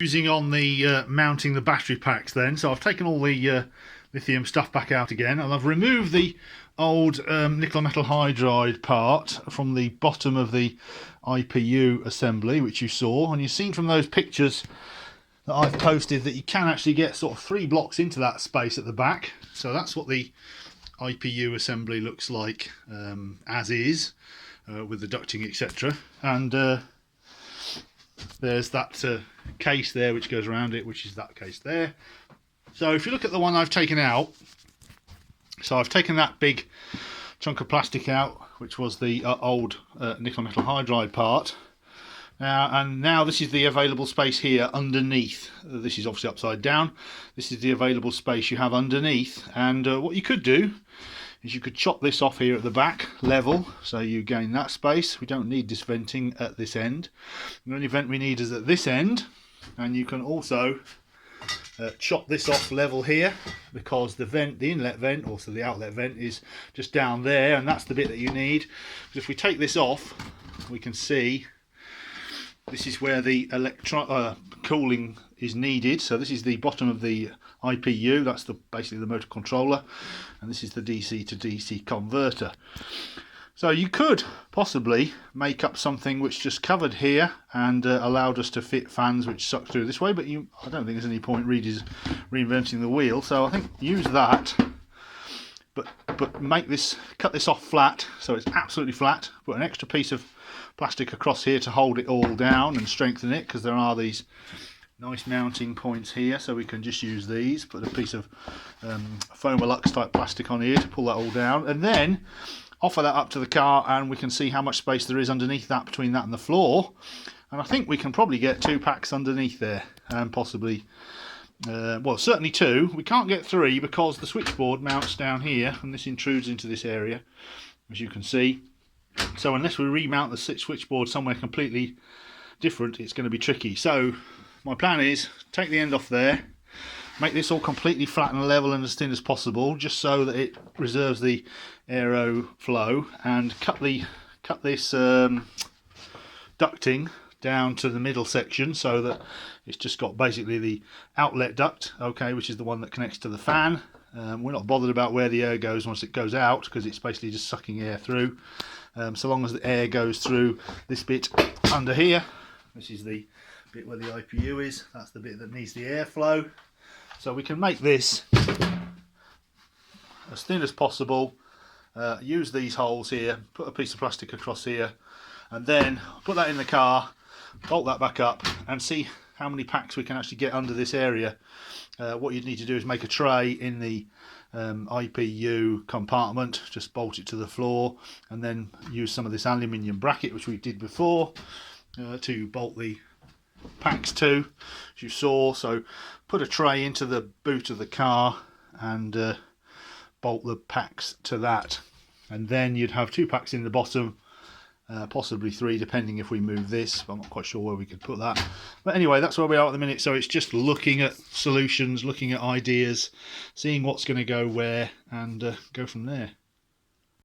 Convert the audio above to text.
Using on the mounting the battery packs then. So I've taken all the lithium stuff back out again, and I've removed the old nickel metal hydride part from the bottom of the IPU assembly, which you saw, and you've seen from those pictures that I've posted that you can actually get sort of 3 blocks into that space at the back. So that's what the IPU assembly looks like as is, with the ducting, etc. And there's that case there which goes around it, which is that case there. So if you look at the one I've taken out, so I've taken that big chunk of plastic out, which was the old nickel metal hydride part. And now this is the available space here underneath. This is obviously upside down. This is the available space you have underneath. And what you could do is you could chop this off here at the back level, so you gain that space. We don't need this venting at this end. The only vent we need is at this end, and you can also chop this off level here, because the vent, the inlet vent, also the outlet vent, is just down there, and that's the bit that you need. Because if we take this off, we can see this is where the cooling is needed. So this is the bottom of the IPU, that's basically the motor controller, and this is the DC to DC converter. So you could possibly make up something which just covered here and allowed us to fit fans which suck through this way, but I don't think there's any point reinventing the wheel. So I think use that, but cut this off flat, so it's absolutely flat. Put an extra piece of plastic across here to hold it all down and strengthen it, because there are these nice mounting points here, so we can just use these. Put a piece of Foamalux type plastic on here to pull that all down, and then offer that up to the car, and we can see how much space there is underneath that, between that and the floor. And I think we can probably get 2 packs underneath there, and possibly well, certainly 2. We can't get 3 because the switchboard mounts down here, and this intrudes into this area, as you can see. So unless we remount the switchboard somewhere completely different, it's going to be tricky. So my plan is take the end off there, make this all completely flat and level and as thin as possible, just so that it reserves the aero flow, and cut this ducting down to the middle section, so that it's just got basically the outlet duct, okay, which is the one that connects to the fan. We're not bothered about where the air goes once it goes out, because it's basically just sucking air through. So long as the air goes through this bit under here, this is the bit where the IPU is, that's the bit that needs the airflow. So we can make this as thin as possible, use these holes here, put a piece of plastic across here, and then put that in the car, bolt that back up, and see how many packs we can actually get under this area. What you'd need to do is make a tray in the IPU compartment, just bolt it to the floor, and then use some of this aluminium bracket which we did before to bolt the packs to, as you saw. So put a tray into the boot of the car and bolt the packs to that, and then you'd have 2 packs in the bottom, possibly 3 depending if we move this, but I'm not quite sure where we could put that. But anyway, that's where we are at the minute. So it's just looking at solutions, looking at ideas, seeing what's going to go where, and go from there.